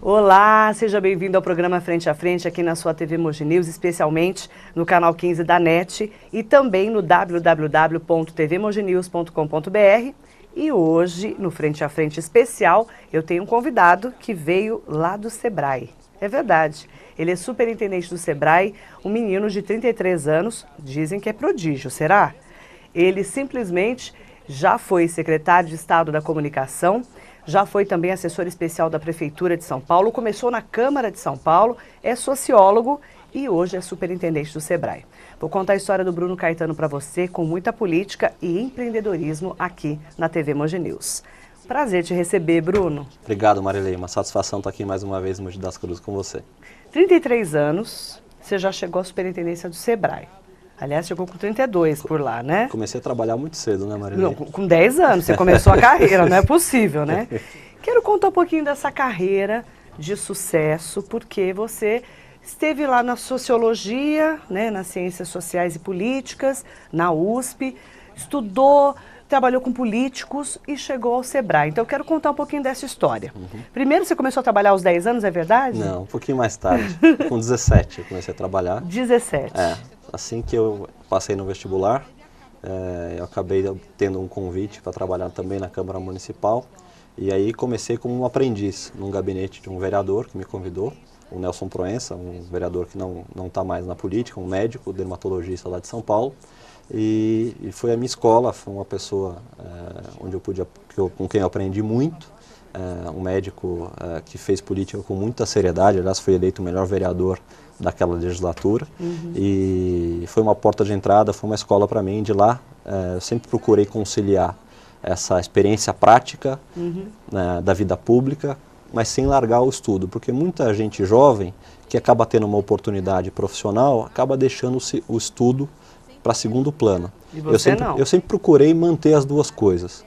Olá, seja bem-vindo ao programa Frente a Frente aqui na sua TV Mogi News, especialmente no canal 15 da NET e também no www.tvmoginews.com.br. E hoje, no Frente a Frente especial, eu tenho um convidado que veio lá do Sebrae. É verdade, ele é superintendente do Sebrae, um menino de 33 anos, dizem que é prodígio, será? Ele simplesmente já foi secretário de Estado da Comunicação, já foi também assessor especial da Prefeitura de São Paulo, começou na Câmara de São Paulo, é sociólogo e hoje é superintendente do Sebrae. Vou contar a história do Bruno Caetano para você com muita política e empreendedorismo aqui na TV Mogi News. Prazer te receber, Bruno. Obrigado, Marilei. Uma satisfação estar aqui mais uma vez em Mogi das Cruzes com você. 33 anos, você já chegou à superintendência do Sebrae. Aliás, chegou com 32 por lá, né? Comecei a trabalhar muito cedo, né, Marilei? Não, com 10 anos você começou a carreira, não é possível, né? Quero contar um pouquinho dessa carreira de sucesso, porque você esteve lá na sociologia, né, nas ciências sociais e políticas, na USP, estudou, trabalhou com políticos e chegou ao Sebrae. Então eu quero contar um pouquinho dessa história. Primeiro você começou a trabalhar aos 10 anos, é verdade? Não, um pouquinho mais tarde. Com 17 eu comecei a trabalhar. 17. Assim que eu passei no vestibular, eu acabei tendo um convite para trabalhar também na Câmara Municipal. E aí comecei como um aprendiz num gabinete de um vereador que me convidou, o Nelson Proença, um vereador que não está mais na política, um médico, dermatologista lá de São Paulo. E foi a minha escola, foi uma pessoa onde com quem eu aprendi muito, um médico que fez política com muita seriedade, aliás foi eleito o melhor vereador daquela legislatura, e foi uma porta de entrada, foi uma escola para mim. De lá eu sempre procurei conciliar essa experiência prática da vida pública, mas sem largar o estudo, porque muita gente jovem que acaba tendo uma oportunidade profissional acaba deixando o estudo para segundo plano. E você não? Eu sempre procurei manter as duas coisas.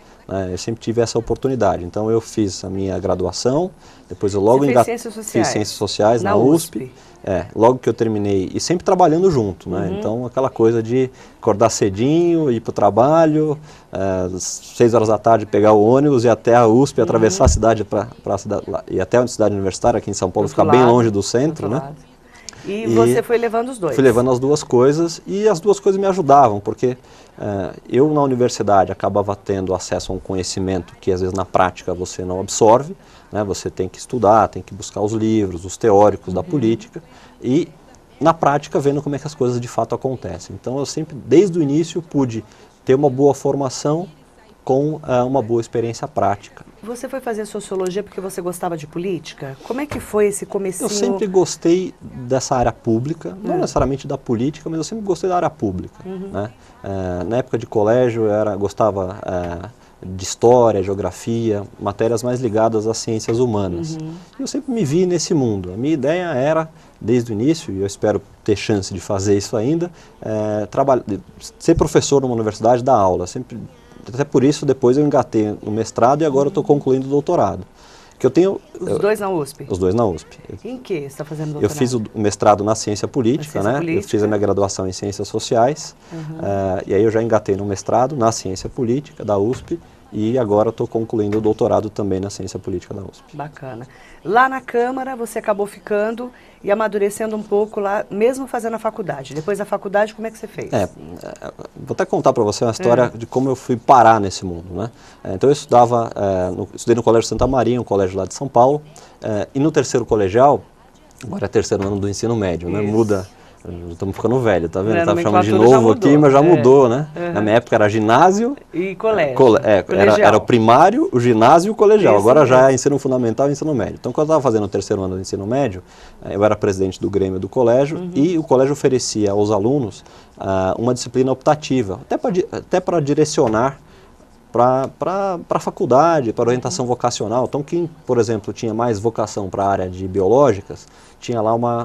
Eu sempre tive essa oportunidade. Então eu fiz a minha graduação, depois eu logo fiz Ciências Sociais na USP. Logo que eu terminei, e sempre trabalhando junto, né? Então aquela coisa de acordar cedinho, ir para o trabalho, 6 horas da tarde pegar o ônibus e ir até a USP, atravessar a cidade e até a cidade universitária aqui em São Paulo, ficar bem longe do centro, né? E você foi levando os dois? Fui levando as duas coisas, e as duas coisas me ajudavam, porque eu na universidade acabava tendo acesso a um conhecimento que às vezes na prática você não absorve, né? Você tem que estudar, tem que buscar os livros, os teóricos da política, e na prática vendo como é que as coisas de fato acontecem. Então eu sempre, desde o início, pude ter uma boa formação com uma boa experiência prática. Você foi fazer sociologia porque você gostava de política? Como é que foi esse comecinho? Eu sempre gostei dessa área pública, não necessariamente da política, mas eu sempre gostei da área pública. Né? Na época de colégio eu gostava de história, geografia, matérias mais ligadas às ciências humanas. E eu sempre me vi nesse mundo. A minha ideia era, desde o início, e eu espero ter chance de fazer isso ainda, ser professor numa universidade, dar aula. Até por isso, depois eu engatei no mestrado e agora eu estou concluindo o doutorado. Que eu tenho, Os dois na USP? Os dois na USP. Em que você está fazendo doutorado? Eu fiz o mestrado na ciência política, Eu fiz a minha graduação em ciências sociais, e aí eu já engatei no mestrado na ciência política da USP, e agora estou concluindo o doutorado também na ciência política da USP. Bacana. Lá na Câmara você acabou ficando e amadurecendo um pouco lá, mesmo fazendo a faculdade. Depois da faculdade, como é que você fez? Vou até contar para você uma história de como eu fui parar nesse mundo, né? Então eu estudei no Colégio Santa Maria, um colégio lá de São Paulo, e no terceiro colegial, agora é terceiro ano do ensino médio, né? Muda. Estamos ficando velho, tá vendo? Estava chamando de novo aqui, mas já mudou, né? Na minha época era ginásio e colégio. Era o primário, o ginásio e o colegial. Isso agora mesmo. já é ensino fundamental e ensino médio. Então, quando eu estava fazendo o terceiro ano do ensino médio, eu era presidente do Grêmio do colégio, e o colégio oferecia aos alunos uma disciplina optativa, até para direcionar para a faculdade, para orientação vocacional. Então, quem, por exemplo, tinha mais vocação para a área de biológicas, tinha lá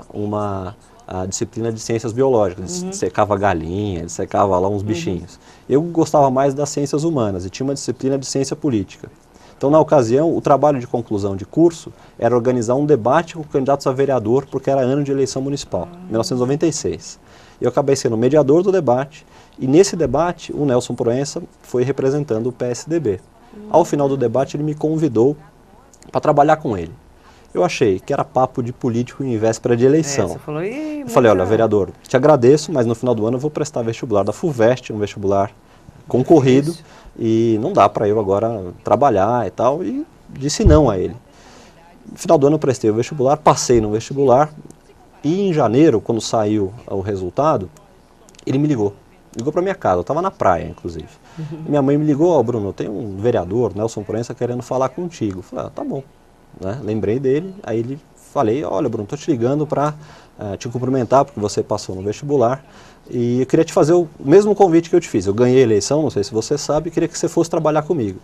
a disciplina de ciências biológicas, secava galinha, secava lá uns bichinhos. Eu gostava mais das ciências humanas e tinha uma disciplina de ciência política. Então, na ocasião, o trabalho de conclusão de curso era organizar um debate com candidatos a vereador, porque era ano de eleição municipal, 1996. Eu acabei sendo mediador do debate, e nesse debate o Nelson Proença foi representando o PSDB. Ao final do debate ele me convidou para trabalhar com ele. Eu achei que era papo de político em véspera de eleição. Você falou, eu falei, olha, vereador, te agradeço, mas no final do ano eu vou prestar vestibular da FUVEST, um vestibular concorrido, e não dá para eu agora trabalhar e tal, e disse não a ele. No final do ano eu prestei o vestibular, passei no vestibular, e em janeiro, quando saiu o resultado, ele me ligou. Ligou para minha casa, eu estava na praia, inclusive. Minha mãe me ligou, Bruno, tem um vereador, Nelson Proença, querendo falar contigo. Eu falei, tá bom. Né? Lembrei dele, aí falei, olha, Bruno, estou te ligando para te cumprimentar, porque você passou no vestibular, e eu queria te fazer o mesmo convite que eu te fiz. Eu ganhei a eleição, não sei se você sabe, e queria que você fosse trabalhar comigo.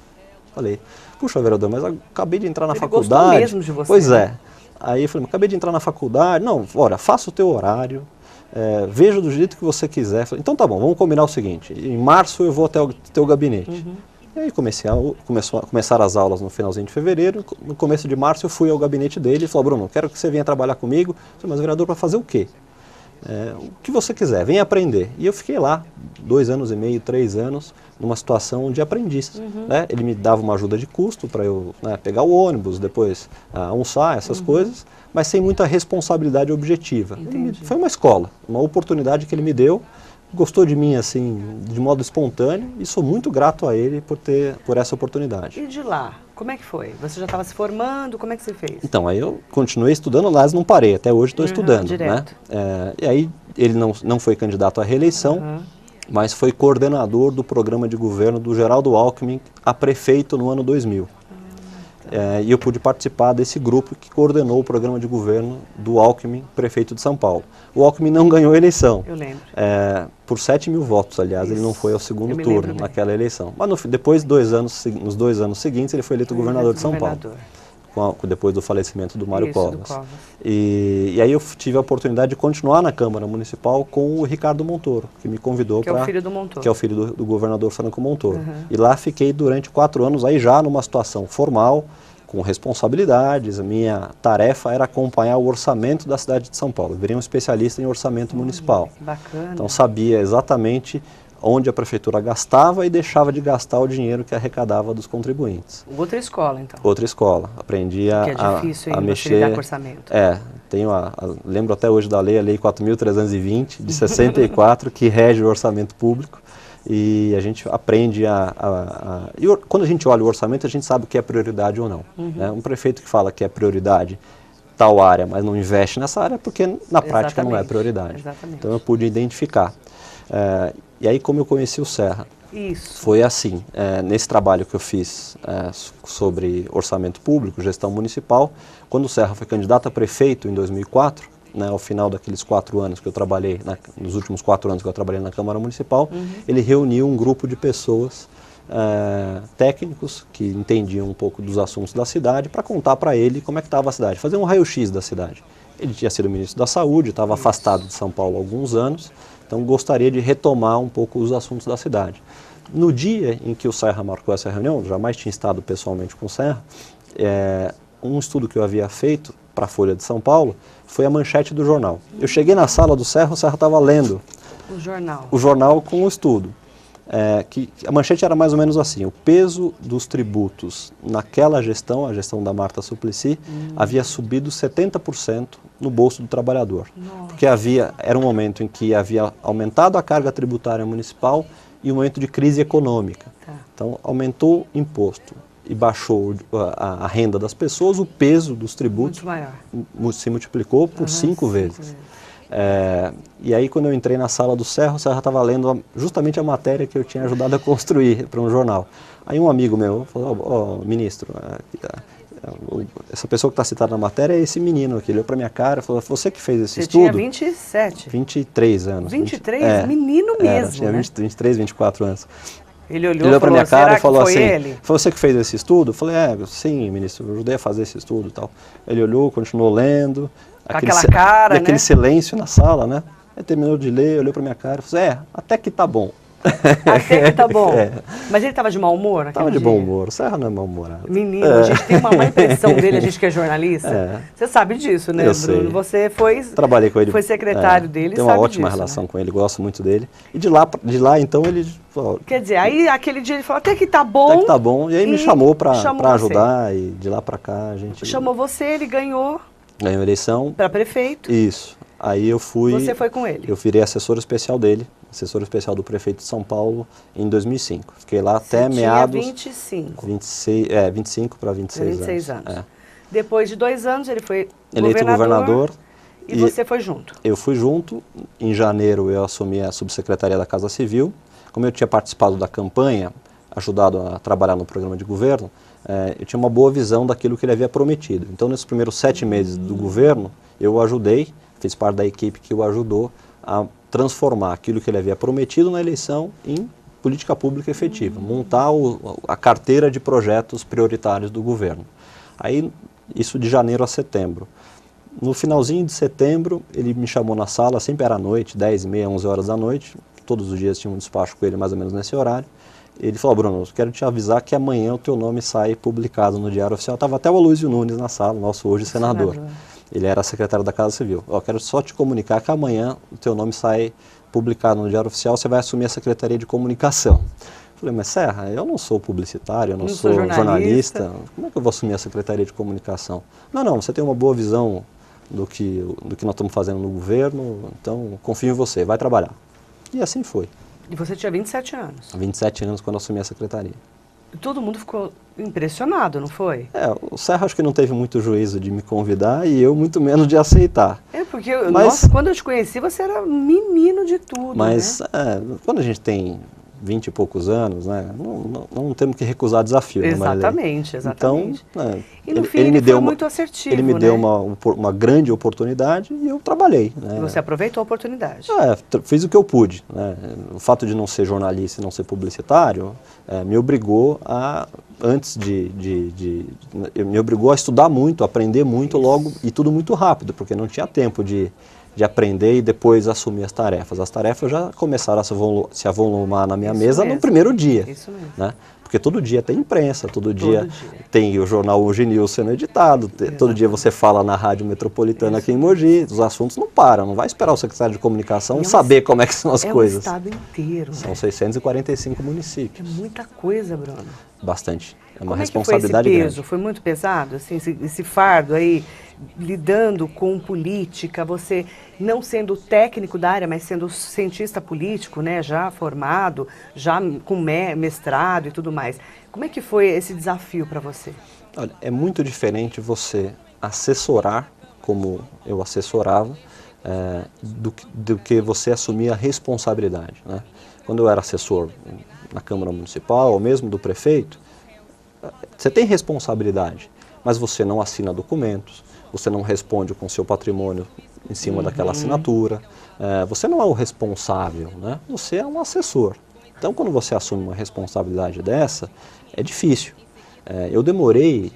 Falei, puxa, vereador, mas eu acabei de entrar na faculdade. Gostou mesmo de você. Pois é. Aí eu falei, acabei de entrar na faculdade, não, olha, faça o teu horário, veja do jeito que você quiser. Falei, então tá bom, vamos combinar o seguinte, em março eu vou até o teu gabinete. E aí começaram as aulas no finalzinho de fevereiro, no começo de março eu fui ao gabinete dele e falou, Bruno, quero que você venha trabalhar comigo. Eu falei, mas vereador, para fazer o quê? O que você quiser, venha aprender. E eu fiquei lá 2 anos e meio, 3 anos, numa situação de aprendiz. Né? Ele me dava uma ajuda de custo para eu pegar o ônibus, depois almoçar, essas coisas, mas sem muita responsabilidade objetiva. Foi uma escola, uma oportunidade que ele me deu, gostou de mim assim, de modo espontâneo, e sou muito grato a ele por essa oportunidade. E de lá, como é que foi? Você já estava se formando, como é que você fez? Então, aí eu continuei estudando, mas não parei, até hoje estou estudando. Direto. Né? E aí ele não foi candidato à reeleição, mas foi coordenador do programa de governo do Geraldo Alckmin a prefeito no ano 2000. E eu pude participar desse grupo que coordenou o programa de governo do Alckmin, prefeito de São Paulo. O Alckmin não ganhou a eleição. Eu lembro. Por 7 mil votos, aliás, ele não foi ao segundo turno naquela eleição. Mas depois, nos 2 anos seguintes, ele foi eleito governador de São Paulo. Depois do falecimento do Mário Covas. E aí eu tive a oportunidade de continuar na Câmara Municipal com o Ricardo Montoro, que me convidou para... Que é o filho do Montoro. Que é o filho do governador Franco Montoro. E lá fiquei durante 4 anos, aí já numa situação formal, com responsabilidades. A minha tarefa era acompanhar o orçamento da cidade de São Paulo. Eu virei um especialista em orçamento municipal. Bacana. Então sabia exatamente onde a prefeitura gastava e deixava de gastar o dinheiro que arrecadava dos contribuintes. Outra escola, então. Outra escola. Aprendi a mexer. Que é difícil lidar com orçamento. Lembro até hoje da lei, a Lei 4.320, de 64, que rege o orçamento público. E a gente aprende e quando a gente olha o orçamento, a gente sabe o que é prioridade ou não. Né? Um prefeito que fala que é prioridade tal área, mas não investe nessa área, porque na prática não é prioridade. Exatamente. Então eu pude identificar. E aí, como eu conheci o Serra? Isso. Foi assim, nesse trabalho que eu fiz sobre orçamento público, gestão municipal, quando o Serra foi candidato a prefeito em 2004, ao final daqueles 4 anos que eu trabalhei, nos últimos 4 anos que eu trabalhei na Câmara Municipal, ele reuniu um grupo de pessoas, técnicos, que entendiam um pouco dos assuntos da cidade, para contar para ele como é que estava a cidade, fazer um raio-x da cidade. Ele tinha sido ministro da Saúde, estava afastado de São Paulo há alguns anos, então gostaria de retomar um pouco os assuntos da cidade. No dia em que o Serra marcou essa reunião, jamais tinha estado pessoalmente com o Serra, um estudo que eu havia feito para a Folha de São Paulo foi a manchete do jornal. Eu cheguei na sala do Serra, o Serra estava lendo o jornal com o estudo. Que a manchete era mais ou menos assim: o peso dos tributos naquela gestão, a gestão da Marta Suplicy, havia subido 70% no bolso do trabalhador. Nossa. Porque era um momento em que havia aumentado a carga tributária municipal e um momento de crise econômica. Então aumentou o imposto e baixou a renda das pessoas, o peso dos tributos se multiplicou por 5 vezes. E aí, quando eu entrei na sala do Serra, o Serra estava lendo justamente a matéria que eu tinha ajudado a construir para um jornal. Aí um amigo meu falou, ministro, essa pessoa que está citada na matéria é esse menino aqui. Ele olhou para minha cara e falou, você que fez esse estudo? Você tinha 27? 23 anos. 23? Menino mesmo, tinha né? 23, 24 anos. Ele olhou para minha cara e falou assim, ele? Foi você que fez esse estudo? Eu falei, sim, ministro, eu ajudei a fazer esse estudo e tal. Ele olhou, continuou lendo. Aquela cara, aquele silêncio na sala, né? Aí terminou de ler, olhou para minha cara e falou, até que tá bom. Até que tá bom. Mas ele estava de mau humor? Estava de bom humor. O Serra não é mal-humorado. Menino, a gente tem uma má impressão dele, a gente que é jornalista. Você sabe disso, né, Eu Bruno? sei. Você Trabalhei com ele. Foi secretário dele, tenho sabe uma ótima disso, relação né? com ele, gosto muito dele. E de lá então, ele falou... Quer dizer, aí aquele dia ele falou, até que tá bom. Até que tá bom. E aí me chamou para você. ajudar, e de lá para cá a gente... Chamou você, ele ganhou Ganhou a eleição. para prefeito. Isso. Aí eu fui... Você foi com ele? Eu virei assessor especial dele, assessor especial do prefeito de São Paulo em 2005. Fiquei lá até meados... 25. 25 para 26 anos. Depois de 2 anos ele foi eleito governador. E você foi junto? Eu fui junto. Em janeiro eu assumi a subsecretaria da Casa Civil. Como eu tinha participado da campanha, ajudado a trabalhar no programa de governo, eu tinha uma boa visão daquilo que ele havia prometido. Então, nesses primeiros 7 meses do governo, eu o ajudei, fiz parte da equipe que o ajudou a transformar aquilo que ele havia prometido na eleição em política pública efetiva, montar a carteira de projetos prioritários do governo. Aí, isso de janeiro a setembro. No finalzinho de setembro, ele me chamou na sala, sempre era à noite, 10h30, 11 horas da noite, todos os dias tinha um despacho com ele mais ou menos nesse horário. Ele falou, Bruno, eu quero te avisar que amanhã o teu nome sai publicado no Diário Oficial. Estava até o Aloysio Nunes na sala, nosso hoje senador. Ele era secretário da Casa Civil. Eu quero só te comunicar que amanhã o teu nome sai publicado no Diário Oficial, você vai assumir a Secretaria de Comunicação. Eu falei, mas Serra, eu não sou publicitário, eu não sou jornalista, como é que eu vou assumir a Secretaria de Comunicação? Não, você tem uma boa visão do que nós estamos fazendo no governo, então confio em você, vai trabalhar. E assim foi. E você tinha 27 anos? 27 anos quando eu assumi a secretaria. Todo mundo ficou impressionado, não foi? O Serra acho que não teve muito juízo de me convidar e eu muito menos de aceitar. Porque, nossa, quando eu te conheci, você era menino de tudo, mas, né? Quando a gente tem 20 e poucos anos, né, não temos que recusar desafio. Exatamente. Então, e no fim ele foi muito assertivo, ele me deu uma grande oportunidade e eu trabalhei. Né? E você aproveitou a oportunidade. Fiz o que eu pude. Né? O fato de não ser jornalista e não ser publicitário me obrigou a, me obrigou a estudar muito, aprender muito logo e tudo muito rápido, porque não tinha tempo de aprender e depois assumir as tarefas. As tarefas já começaram a se avolumar na minha mesa no primeiro dia. Isso mesmo. Né? Porque todo dia tem imprensa, todo dia tem o jornal Hoje News sendo editado, todo dia você fala na rádio metropolitana aqui em Mogi, os assuntos não param, não vai esperar o secretário de comunicação saber como é que são as coisas. É o estado inteiro. São 645 municípios. É muita coisa, Bruno. Bastante. É uma Como responsabilidade é que foi esse peso? grande. Foi muito pesado, assim, esse fardo aí, lidando com política, você não sendo técnico da área, mas sendo cientista político, né, já formado, já com mestrado e tudo mais. Como é que foi esse desafio para você? Olha, é muito diferente você assessorar, como eu assessorava, do que você assumir a responsabilidade. Né? Quando eu era assessor na Câmara Municipal, ou mesmo do prefeito, você tem responsabilidade, mas você não assina documentos, você não responde com o seu patrimônio em cima daquela assinatura, você não é o responsável, né? Você é um assessor. Então, quando você assume uma responsabilidade dessa, é difícil. Eu demorei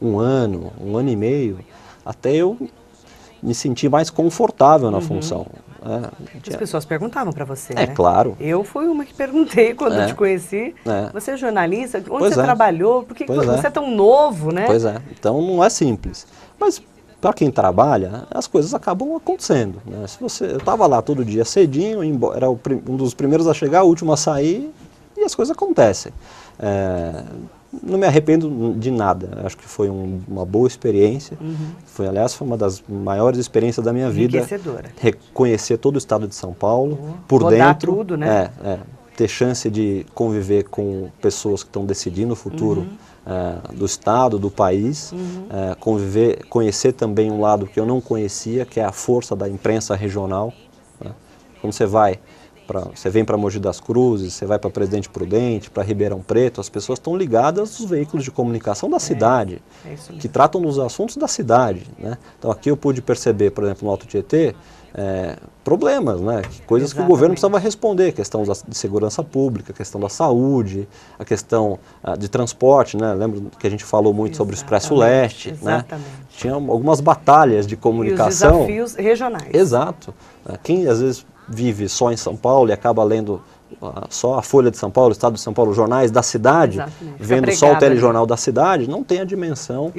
um ano e meio, até eu me sentir mais confortável na função. As pessoas perguntavam para você, né? Claro. Eu fui uma que perguntei quando eu te conheci. Você é jornalista? Onde você trabalhou? Por que você é tão novo, né? Pois é. Então não é simples. Mas para quem trabalha, as coisas acabam acontecendo. Né? Eu estava lá todo dia cedinho, era um dos primeiros a chegar, o último a sair, e as coisas acontecem. Não me arrependo de nada. Acho que foi uma boa experiência. Foi uma das maiores experiências da minha vida. Enriquecedora. Reconhecer todo o estado de São Paulo, por rodar dentro. Tudo, né? Ter chance de conviver com pessoas que estão decidindo o futuro do estado, do país. Conhecer também um lado que eu não conhecia, que é a força da imprensa regional. Né? Quando você vem para Mogi das Cruzes, você vai para Presidente Prudente, para Ribeirão Preto, as pessoas estão ligadas aos veículos de comunicação da cidade, que tratam dos assuntos da cidade. Né? Então aqui eu pude perceber, por exemplo, no Alto Tietê, problemas, né? Coisas que o governo precisava responder, a questão de segurança pública, a questão da saúde, a questão de transporte, né? Lembra que a gente falou muito sobre o Expresso Leste, né? Tinha algumas batalhas de comunicação. E os desafios regionais. Exato. Quem às vezes vive só em São Paulo e acaba lendo só a Folha de São Paulo, o Estado de São Paulo, jornais da cidade, vendo só o telejornal da cidade, não tem a dimensão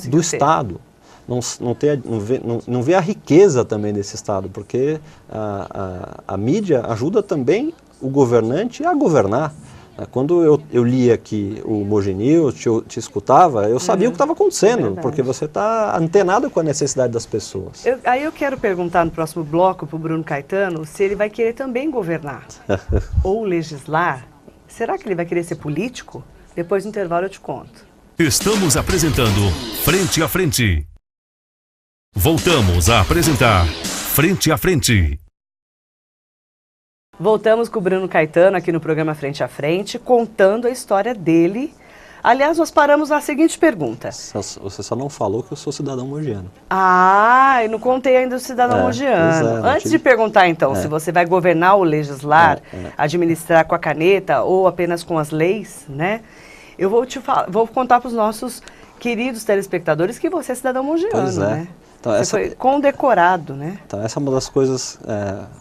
do Estado. Não vê a riqueza também desse Estado, porque a mídia ajuda também o governante a governar. Quando eu lia aqui o Mogi News, te escutava, eu sabia o que estava acontecendo, porque você está antenado com a necessidade das pessoas. Aí eu quero perguntar no próximo bloco para o Bruno Caetano se ele vai querer também governar ou legislar. Será que ele vai querer ser político? Depois do intervalo eu te conto. Estamos apresentando Frente a Frente. Voltamos a apresentar Frente a Frente. Voltamos com o Bruno Caetano aqui no programa Frente a Frente, contando a história dele. Aliás, nós paramos na seguinte pergunta. Você só não falou que eu sou cidadão mogiano. Ah, eu não contei ainda do cidadão mogiano. Antes de perguntar, então, se você vai governar ou legislar, administrar com a caneta ou apenas com as leis, né? Eu vou contar para os nossos queridos telespectadores que você é cidadão mogiano, né? Então, você foi condecorado, né? Então, essa é uma das coisas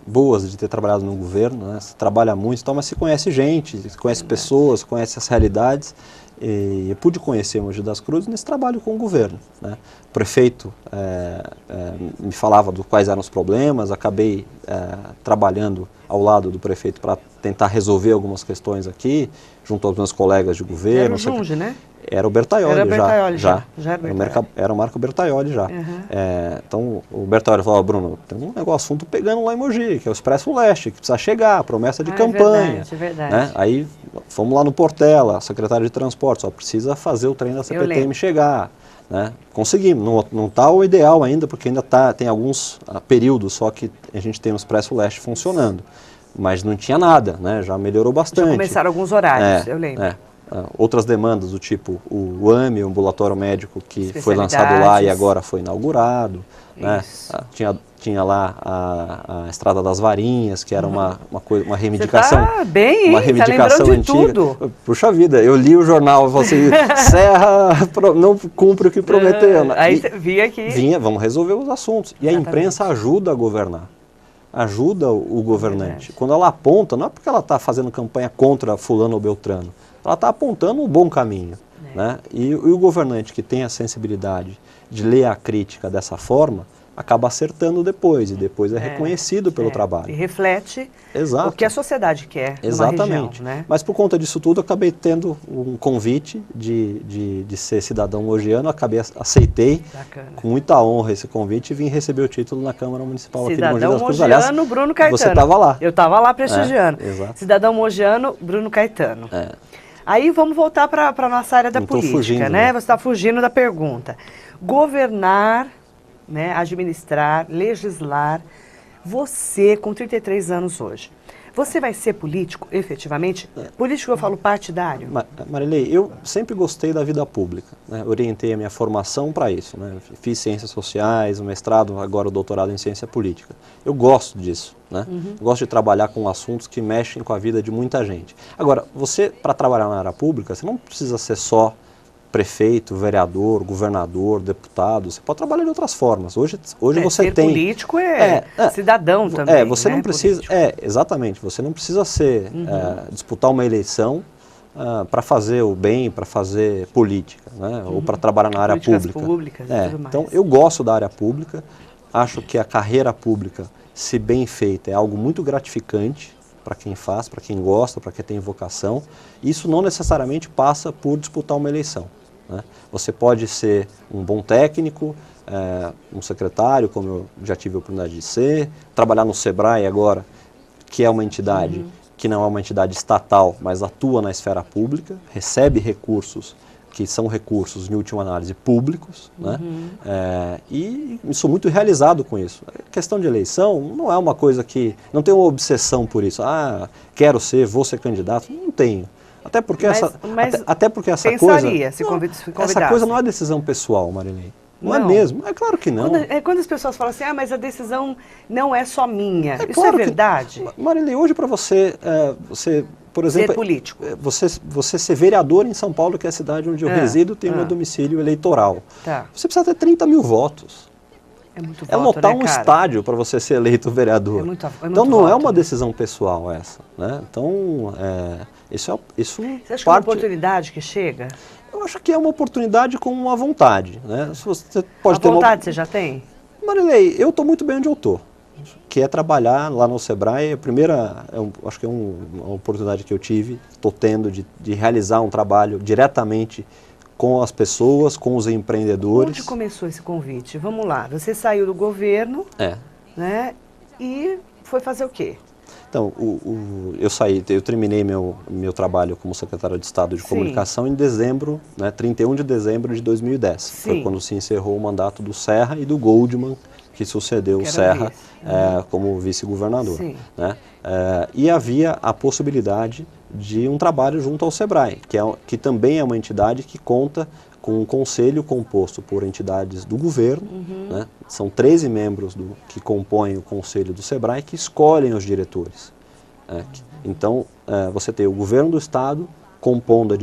boas de ter trabalhado no governo, né? Você trabalha muito, então, mas você conhece gente, você conhece pessoas, conhece as realidades. E eu pude conhecer Mogi das Cruzes nesse trabalho com o governo, né? O prefeito me falava quais eram os problemas, acabei trabalhando ao lado do prefeito para tentar resolver algumas questões aqui, junto aos meus colegas de governo. Era o Junge, né? Era o Bertaioli já. Era o Marco Bertaioli já. Então o Bertaioli falou, Bruno, tem um assunto pegando lá em Mogi, que é o Expresso Leste, que precisa chegar, promessa de campanha. É verdade. Né? Aí fomos lá no Portela, secretário de transporte, só precisa fazer o trem da CPTM chegar. Né? Conseguimos, não está o ideal ainda, porque ainda tem alguns períodos só que a gente tem o Expresso Leste funcionando. Mas não tinha nada, né? Já melhorou bastante. Já começaram alguns horários, eu lembro. Outras demandas do tipo o AME, o ambulatório médico, que foi lançado lá e agora foi inaugurado. Né? Tinha lá a Estrada das Varinhas, que era uma reivindicação. Você tá bem, hein? Uma reivindicação antiga. Tudo. Puxa vida, eu li o jornal e falei assim, Serra não cumpre o que prometeu. Aí você via aqui. Vamos resolver os assuntos. E a imprensa ajuda a governar. Ajuda o governante. Quando ela aponta, não é porque ela está fazendo campanha contra fulano ou beltrano, ela está apontando um bom caminho. Né? E o governante que tem a sensibilidade de ler a crítica dessa forma, acaba acertando depois, e depois é reconhecido pelo trabalho. E reflete o que a sociedade quer. Exatamente. Região, né? Mas por conta disso tudo, eu acabei tendo um convite de ser cidadão mogiano, aceitei com muita honra esse convite e vim receber o título na Câmara Municipal aqui de Mogi das Cruzes. Cidadão mogiano, Bruno Caetano. Você estava lá. Eu estava lá prestigiando. Cidadão mogiano, Bruno Caetano. Aí vamos voltar para a nossa área da política, fugindo, né? Você está fugindo da pergunta. Governar, né, administrar, legislar, você com 33 anos hoje, você vai ser político, efetivamente? Político eu falo partidário? Marilei, eu sempre gostei da vida pública, né? Orientei a minha formação para isso, né? Fiz ciências sociais, o mestrado, agora o doutorado em ciência política. Eu gosto disso, né? Gosto de trabalhar com assuntos que mexem com a vida de muita gente. Agora, você, para trabalhar na área pública, você não precisa ser só prefeito, vereador, governador, deputado, você pode trabalhar de outras formas. Hoje você tem... político cidadão também. Você não precisa... exatamente. Você não precisa disputar uma eleição para fazer o bem, para fazer política, né? Ou para trabalhar na área pública. Então, eu gosto da área pública, acho que a carreira pública, se bem feita, é algo muito gratificante para quem faz, para quem gosta, para quem tem vocação. Isso não necessariamente passa por disputar uma eleição. Né? Você pode ser um bom técnico, um secretário, como eu já tive a oportunidade de ser, trabalhar no Sebrae agora, que é uma entidade que não é uma entidade estatal, mas atua na esfera pública, recebe recursos que são recursos, em última análise, públicos, né? E sou muito realizado com isso. A questão de eleição não é uma coisa que... Não tenho uma obsessão por isso. Quero ser, vou ser candidato. Não tenho. Até porque essa coisa... se convidasse. Essa coisa não é decisão pessoal, Marilei. Não é mesmo? É claro que não. Quando as pessoas falam assim, mas a decisão não é só minha. Isso é verdade? Marilei, hoje para você, por exemplo, ser político. Você ser vereador em São Paulo, que é a cidade onde eu resido, tem o meu domicílio eleitoral. Você precisa ter 30 mil votos. É muito É voto, lotar né, um cara? estádio para você ser eleito vereador. É muito Então não voto, é uma né? decisão pessoal essa, né? Então isso Você acha que é uma parte. oportunidade que chega? Eu acho que é uma oportunidade com uma vontade, né? Se você A pode ter vontade você já tem? Marilei, eu estou muito bem onde eu estou, que é trabalhar lá no Sebrae. A primeira, acho que é uma oportunidade que eu tive, estou tendo de realizar um trabalho diretamente com as pessoas, com os empreendedores. Onde começou esse convite? Vamos lá, você saiu do governo, né, e foi fazer o quê? Então, eu terminei meu trabalho como secretário de Estado de Sim. Comunicação em dezembro, né, 31 de dezembro de 2010. Sim. Foi quando se encerrou o mandato do Serra e do Goldman, que sucedeu o Que era Serra vice. como vice-governador. Sim. Né? E havia a possibilidade de um trabalho junto ao Sebrae, que também é uma entidade que conta com um conselho composto por entidades do governo, né? São 13 membros que compõem o conselho do Sebrae que escolhem os diretores. Então, você tem o governo do estado compondo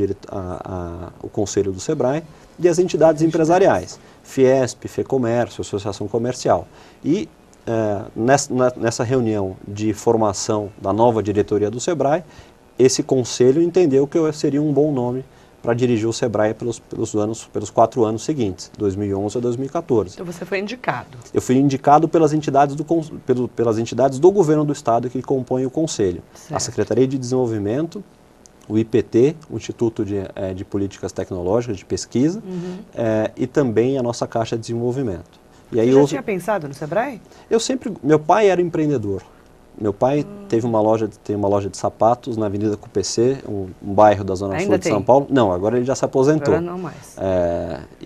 o conselho do Sebrae e as entidades empresariais, Fiesp, Fecomércio, Associação Comercial. E nessa reunião de formação da nova diretoria do Sebrae, esse conselho entendeu que eu seria um bom nome para dirigir o Sebrae pelos 4 anos seguintes, 2011 a 2014. Então você foi indicado. Eu fui indicado pelas entidades do governo do estado que compõem o conselho. Certo. A Secretaria de Desenvolvimento, o IPT, o Instituto de Políticas Tecnológicas de Pesquisa, e também a nossa Caixa de Desenvolvimento. E aí Você já tinha pensado no Sebrae? Meu pai era empreendedor. Meu pai tem uma loja de sapatos na Avenida CUPC, um bairro da Zona Sul de São Paulo. Não, agora ele já se aposentou. Agora não mais.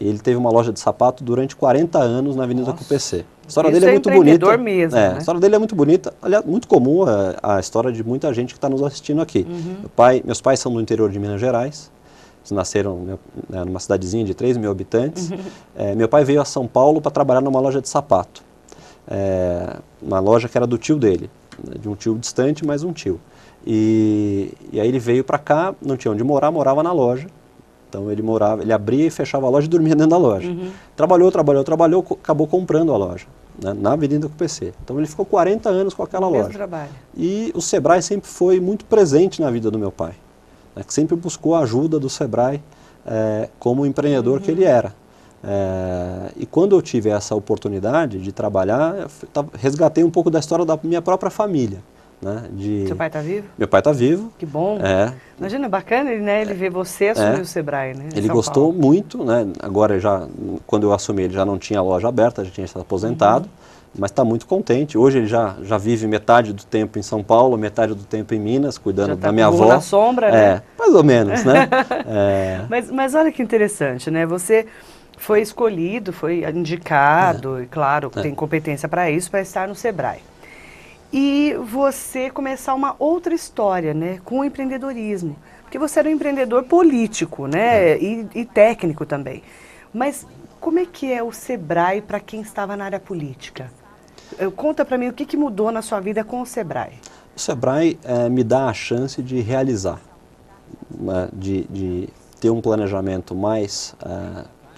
Ele teve uma loja de sapato durante 40 anos na Avenida CUPC. A história Isso dele é muito bonita. empreendedor mesmo, né? A história dele é muito bonita, aliás, muito comum a história de muita gente que está nos assistindo aqui. Meus pais são do interior de Minas Gerais. Eles nasceram numa cidadezinha de 3 mil habitantes. Meu pai veio a São Paulo para trabalhar numa loja de sapato. Uma loja que era do tio dele. De um tio distante, mas um tio. E aí ele veio para cá, não tinha onde morar, morava na loja. Então ele abria e fechava a loja e dormia dentro da loja. Trabalhou, acabou comprando a loja, né, na Avenida CUPC. Então ele ficou 40 anos com aquela loja. Trabalho. E o Sebrae sempre foi muito presente na vida do meu pai, né, que sempre buscou a ajuda do Sebrae como empreendedor que ele era. E quando eu tive essa oportunidade de trabalhar, resgatei um pouco da história da minha própria família. Né, Seu pai está vivo? Meu pai está vivo. Que bom. Imagina, bacana ele ver você assumir o Sebrae, né? Ele gostou muito, né? Agora quando eu assumi, ele já não tinha loja aberta, já tinha se aposentado, mas está muito contente. Hoje ele já vive metade do tempo em São Paulo, metade do tempo em Minas, cuidando da minha avó. Na sombra, né? Mais ou menos, né? Mas olha que interessante, né? Você foi escolhido, foi indicado, e claro, tem competência para isso, para estar no Sebrae. E você começar uma outra história, né, com o empreendedorismo. Porque você era um empreendedor político, né, e técnico também. Mas como é que é o Sebrae para quem estava na área política? Conta para mim o que mudou na sua vida com o Sebrae. O Sebrae me dá a chance de realizar, de ter um planejamento mais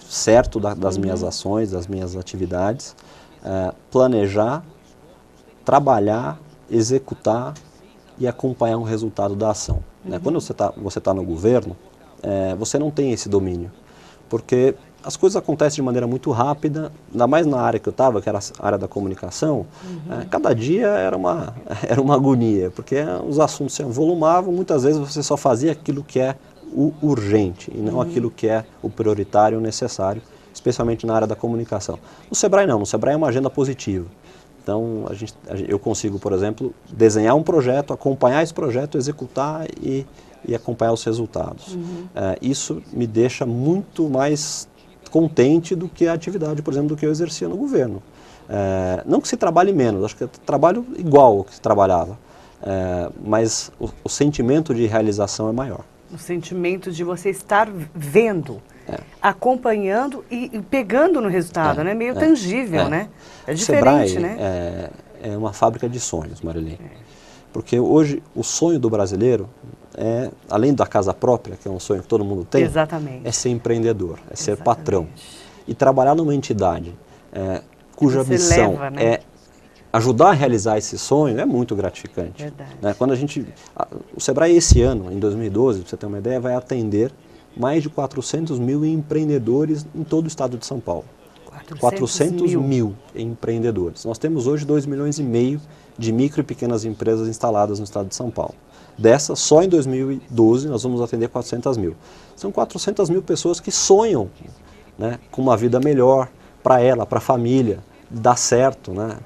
certo das minhas ações, das minhas atividades, planejar, trabalhar, executar e acompanhar o resultado da ação. Né? Quando você tá no governo, você não tem esse domínio, porque as coisas acontecem de maneira muito rápida, ainda mais na área que eu estava, que era a área da comunicação. Cada dia era uma agonia, porque os assuntos se avolumavam, muitas vezes você só fazia aquilo que é o urgente e não aquilo que é o prioritário, o necessário, especialmente na área da comunicação. No Sebrae não, no Sebrae é uma agenda positiva. Então, eu consigo, por exemplo, desenhar um projeto, acompanhar esse projeto, executar e acompanhar os resultados. Isso me deixa muito mais contente do que a atividade, por exemplo, do que eu exercia no governo. Não que se trabalhe menos, acho que eu trabalho igual ao que se trabalhava, mas o sentimento de realização é maior. O sentimento de você estar vendo, acompanhando e pegando no resultado, né? Meio tangível, né? É diferente, Sebrae, né? É uma fábrica de sonhos, Marilene. Porque hoje o sonho do brasileiro além da casa própria, que é um sonho que todo mundo tem, é ser empreendedor, é ser patrão. E trabalhar numa entidade cuja Você missão leva, né? é ajudar a realizar esse sonho, é muito gratificante. Verdade. Né? Quando o Sebrae esse ano, em 2012, para você ter uma ideia, vai atender mais de 400 mil empreendedores em todo o estado de São Paulo. 400 mil empreendedores. Nós temos hoje 2,5 milhões de micro e pequenas empresas instaladas no estado de São Paulo. Dessas, só em 2012, nós vamos atender 400 mil. São 400 mil pessoas que sonham, né, com uma vida melhor para ela, para a família, dar certo. Né?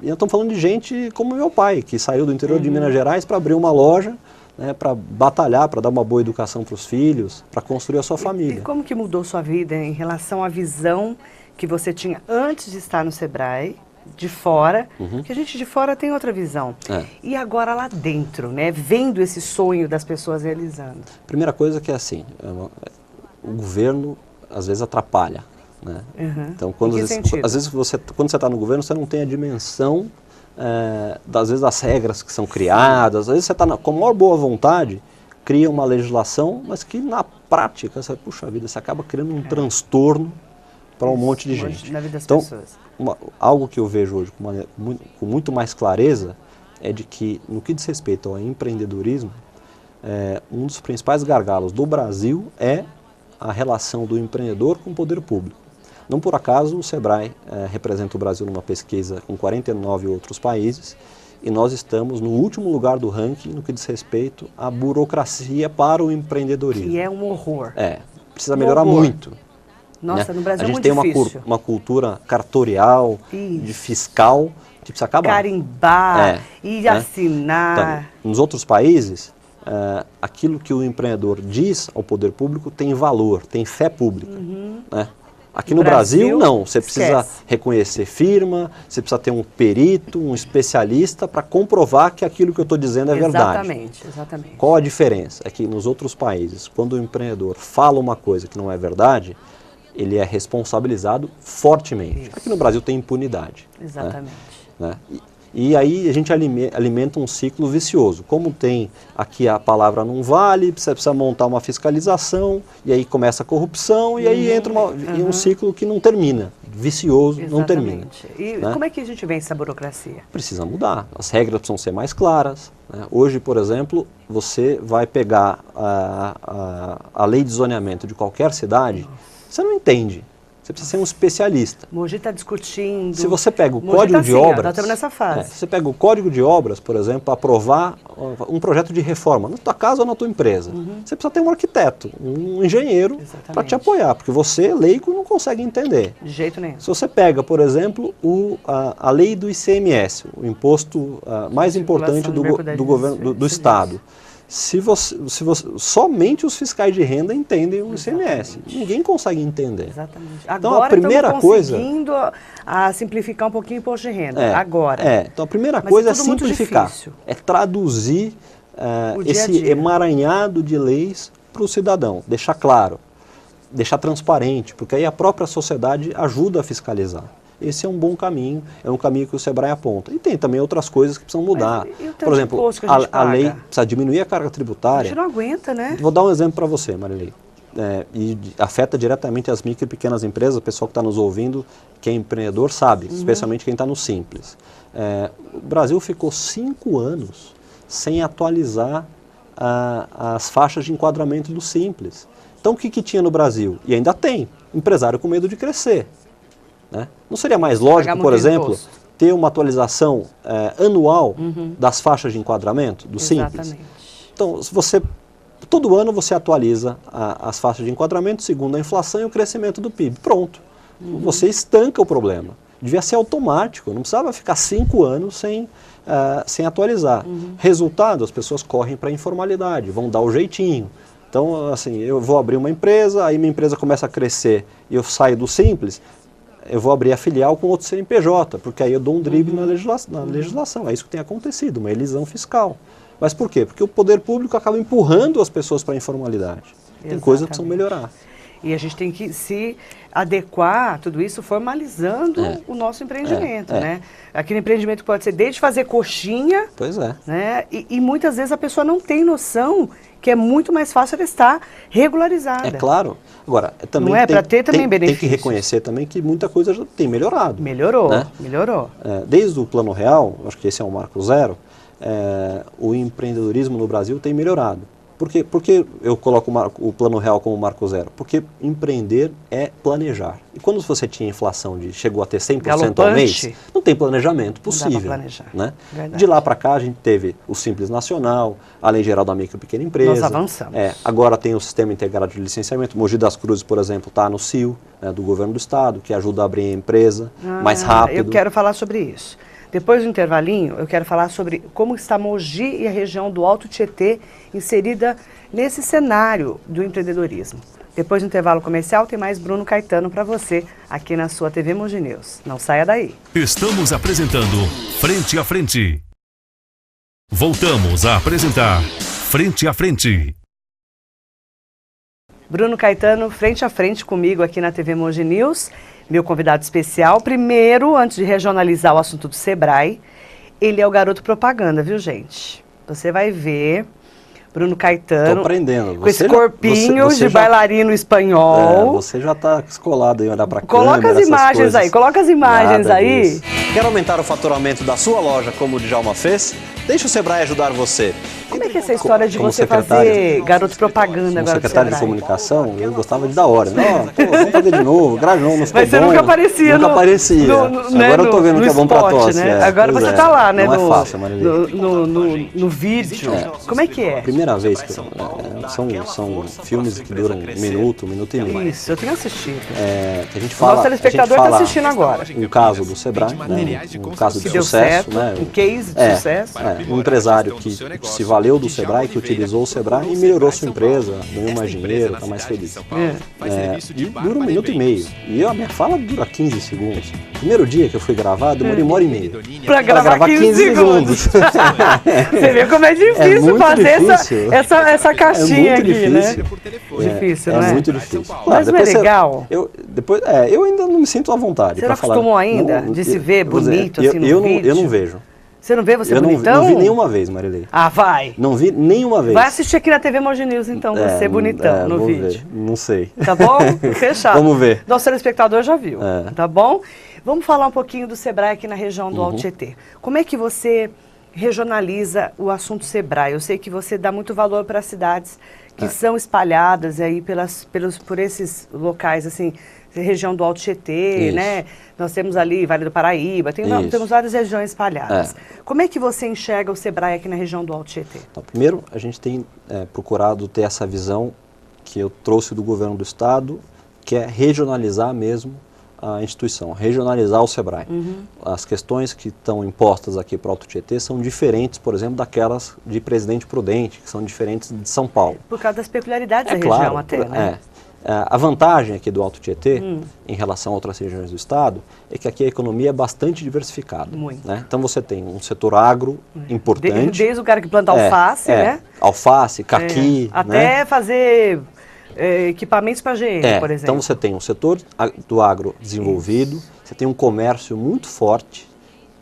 E estamos falando de gente como meu pai, que saiu do interior de Minas Gerais para abrir uma loja, né, para batalhar, para dar uma boa educação para os filhos, para construir a sua família. E como que mudou sua vida em relação à visão que você tinha antes de estar no Sebrae, de fora, que a gente de fora tem outra visão. E agora lá dentro, né, vendo esse sonho das pessoas realizando? Primeira coisa que é assim, o governo às vezes atrapalha. Né? Então, às vezes quando você está no governo, você não tem a dimensão às vezes das regras que são criadas, às vezes você está com a maior boa vontade, cria uma legislação, mas que na prática, você, puxa vida, você acaba criando um transtorno para um monte de gente. Na vida das então, pessoas. Algo que eu vejo hoje com muito mais clareza é de que, no que diz respeito ao empreendedorismo, um dos principais gargalos do Brasil é a relação do empreendedor com o poder público. Não por acaso o Sebrae representa o Brasil numa pesquisa com 49 outros países e nós estamos no último lugar do ranking no que diz respeito à burocracia para o empreendedorismo. Que é um horror. Precisa melhorar muito. Nossa, né? no Brasil a gente é muito tem difícil. uma cultura cartorial, de fiscal, que precisa acabar. Carimbar e assinar. Então, nos outros países, aquilo que o empreendedor diz ao poder público tem valor, tem fé pública. Né? Aqui no Brasil, não. Você precisa reconhecer firma, você precisa ter um perito, um especialista para comprovar que aquilo que eu estou dizendo é verdade. Exatamente. Qual a diferença? É que nos outros países, quando o empreendedor fala uma coisa que não é verdade, ele é responsabilizado fortemente. Isso. Aqui no Brasil tem impunidade. Exatamente. Né? E aí a gente alimenta um ciclo vicioso. Como tem aqui a palavra não vale, você precisa montar uma fiscalização, e aí começa a corrupção, e aí entra um ciclo que não termina, vicioso, não termina. E como é que a gente vence essa burocracia? Precisa mudar, as regras precisam ser mais claras. Né? Hoje, por exemplo, você vai pegar a lei de zoneamento de qualquer cidade, você não entende. Você precisa ser um especialista. Mogi está discutindo. Se você pega o código de obras, nós estamos nessa fase. Se você pega o código de obras, por exemplo, para aprovar um projeto de reforma na tua casa ou na tua empresa, você precisa ter um arquiteto, um engenheiro para te apoiar, porque você, leigo, não consegue entender. De jeito nenhum. Se você pega, por exemplo, a lei do ICMS, o imposto mais importante do governo do Estado. Somente os fiscais de renda entendem o ICMS. Ninguém consegue entender. Exatamente. Então, agora a primeira estamos conseguindo a simplificar um pouquinho o imposto de renda. Agora. Então, a primeira coisa é simplificar. É traduzir esse emaranhado de leis para o cidadão. Deixar claro, deixar transparente, porque aí a própria sociedade ajuda a fiscalizar. Esse é um bom caminho, é um caminho que o Sebrae aponta. E tem também outras coisas que precisam mudar. Por exemplo, a lei precisa diminuir a carga tributária. A gente não aguenta, né? Vou dar um exemplo para você, Marilei. E afeta diretamente as micro e pequenas empresas, o pessoal que está nos ouvindo, que é empreendedor, sabe, especialmente quem está no Simples. O Brasil ficou 5 anos sem atualizar as faixas de enquadramento do Simples. Então, o que tinha no Brasil? E ainda tem, empresário com medo de crescer. Né? Não seria mais lógico, por exemplo, ter uma atualização anual das faixas de enquadramento do Simples? Então, todo ano você atualiza as faixas de enquadramento segundo a inflação e o crescimento do PIB. Pronto. Você estanca o problema. Devia ser automático, não precisava ficar 5 anos sem atualizar. Resultado, as pessoas correm para a informalidade, vão dar o jeitinho. Então, assim, eu vou abrir uma empresa, aí minha empresa começa a crescer e eu saio do Simples, eu vou abrir a filial com outro CNPJ, porque aí eu dou um drible na legislação. É isso que tem acontecido, uma elisão fiscal. Mas por quê? Porque o poder público acaba empurrando as pessoas para a informalidade. Tem coisas que precisam melhorar. E a gente tem que se adequar a tudo isso, formalizando o nosso empreendimento, né? Aquele empreendimento pode ser desde fazer coxinha, Pois é. né? E muitas vezes a pessoa não tem noção que é muito mais fácil ela estar regularizada. É claro. Agora, também Não é? Para ter também tem benefícios. que reconhecer também que muita coisa já tem melhorado. Melhorou, né? melhorou. Desde o Plano Real, acho que esse é um marco zero, o empreendedorismo no Brasil tem melhorado. Por que eu coloco o Plano Real como marco zero? Porque empreender é planejar. E quando você tinha inflação chegou a ter 100% ao mês, não tem planejamento possível. Não dá pra planejar. Né? Verdade. De lá para cá a gente teve o Simples Nacional, a Lei Geral da Micro e Pequena Empresa. Nós avançamos. Agora tem o Sistema Integrado de Licenciamento. Mogi das Cruzes, por exemplo, está no CIL, né, do Governo do Estado, que ajuda a abrir a empresa mais rápido. Eu quero falar sobre isso. Depois do intervalinho, eu quero falar sobre como está Mogi e a região do Alto Tietê inserida nesse cenário do empreendedorismo. Depois do intervalo comercial, tem mais Bruno Caetano para você aqui na sua TV Mogi News. Não saia daí. Estamos apresentando Frente a Frente. Voltamos a apresentar Frente a Frente. Bruno Caetano, frente a frente comigo aqui na TV Mogi News. Meu convidado especial, primeiro, antes de regionalizar o assunto do Sebrae, ele é o garoto propaganda, viu, gente? Você vai ver Bruno Caetano Tô aprendendo. com esse corpinho de bailarino espanhol. Você já está escolado em olhar para a câmera, Coloca as imagens aí, coloca as imagens aí. Disso. Quer aumentar o faturamento da sua loja como o Djalma fez? Deixe o Sebrae ajudar você. Como é que é essa história de você fazer garoto propaganda agora Como secretário de comunicação, eu gostava de dar hora. Não, vamos fazer de novo, Grajão, não ficou Mas você bom. nunca aparecia. Nunca aparecia. Agora eu tô vendo que é bom pra tosse. Né? Agora você tá lá, né? Não é fácil, Marilê. No vídeo. Como é que é? Primeira vez que são filmes que duram um minuto e meio. Isso, eu tenho assistido. Que a gente fala, o nosso telespectador está assistindo agora. Um caso do Sebrae, né? Um caso de deu sucesso. Certo, né? Um case de sucesso. Um empresário que se valeu do Sebrae, que utilizou o Sebrae e melhorou sua empresa, ganhou mais dinheiro, está mais feliz. E dura um minuto e meio. E a minha fala dura 15 segundos. Primeiro dia que eu fui gravar, demorei uma hora e meia. Pra gravar 15 segundos. Você vê como é difícil fazer essa caixinha aqui, né? Difícil, não é? É muito difícil. Mas não é legal? Eu ainda não me sinto à vontade. Você não acostumou ainda de se ver bonito assim no vídeo? Eu não vejo. Você não vê você bonitão? Eu não vi nenhuma vez, Marilei. Ah, vai. Não vi nenhuma vez. Vai assistir aqui na TV Mogi News, então, você bonitão no vídeo. Ver. Não sei. Tá bom? Fechado. Vamos ver. Nosso telespectador já viu, tá bom? Vamos falar um pouquinho do Sebrae aqui na região do Alto Tietê. Como é que você regionaliza o assunto Sebrae? Eu sei que você dá muito valor para as cidades que são espalhadas aí por esses locais, assim, região do Alto Tietê, né? Nós temos ali Vale do Paraíba, temos várias regiões espalhadas. Como é que você enxerga o Sebrae aqui na região do Alto Tietê? Então, primeiro, a gente tem procurado ter essa visão que eu trouxe do governo do estado, que é regionalizar mesmo a instituição, regionalizar o Sebrae. As questões que estão impostas aqui para o Alto Tietê são diferentes, por exemplo, daquelas de Presidente Prudente, que são diferentes de São Paulo. Por causa das peculiaridades da região até, né? A vantagem aqui do Alto Tietê, em relação a outras regiões do estado, é que aqui a economia é bastante diversificada. Né? Então você tem um setor agro importante. Desde o cara que planta alface, né? Alface, caqui. Até fazer equipamentos para GM, por exemplo. Então você tem um setor do agro desenvolvido, você tem um comércio muito forte,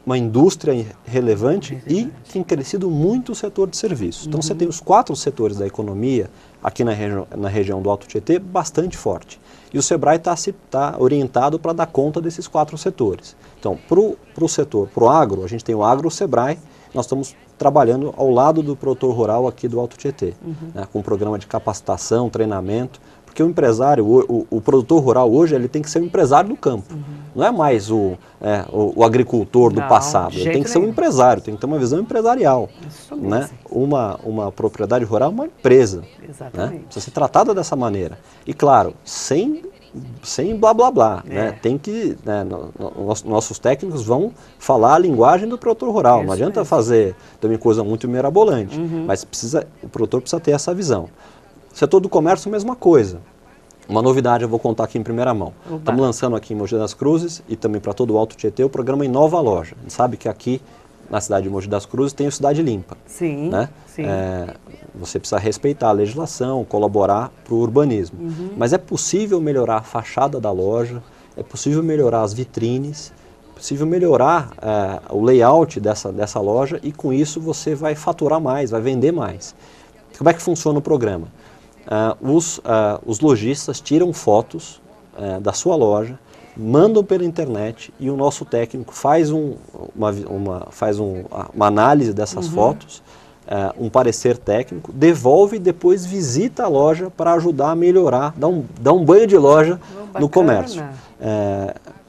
uma indústria relevante e tem crescido muito o setor de serviços. Então você tem os 4 setores da economia aqui na região do Alto Tietê bastante forte. E o Sebrae está orientado para dar conta desses 4 setores. Então, para o setor, para o agro, a gente tem o Agro Sebrae, nós estamos trabalhando ao lado do produtor rural aqui do Alto Tietê, né, com um programa de capacitação, treinamento, porque o empresário, o produtor rural hoje, ele tem que ser um empresário do campo. Não é mais o agricultor do passado. Ele tem que ser um empresário, tem que ter uma visão empresarial. Né? Uma propriedade rural é uma empresa. Né? Precisa ser tratada dessa maneira. E claro, sem blá blá blá. Né? Tem que, nossos técnicos vão falar a linguagem do produtor rural. Não adianta fazer também coisa muito mirabolante. Mas o produtor precisa ter essa visão. Setor do comércio, mesma coisa. Uma novidade eu vou contar aqui em primeira mão. Estamos lançando aqui em Mogi das Cruzes e também para todo o Alto Tietê o programa Inova Loja. A gente sabe que aqui na cidade de Mogi das Cruzes tem o Cidade Limpa. Sim, Né? sim. Você precisa respeitar a legislação, colaborar para o urbanismo. Mas é possível melhorar a fachada da loja, é possível melhorar as vitrines, é possível melhorar o layout dessa loja e com isso você vai faturar mais, vai vender mais. Como é que funciona o programa? Os lojistas tiram fotos da sua loja, mandam pela internet e o nosso técnico faz uma análise dessas fotos, um parecer técnico, devolve e depois visita a loja para ajudar a melhorar, dar um banho de loja no comércio.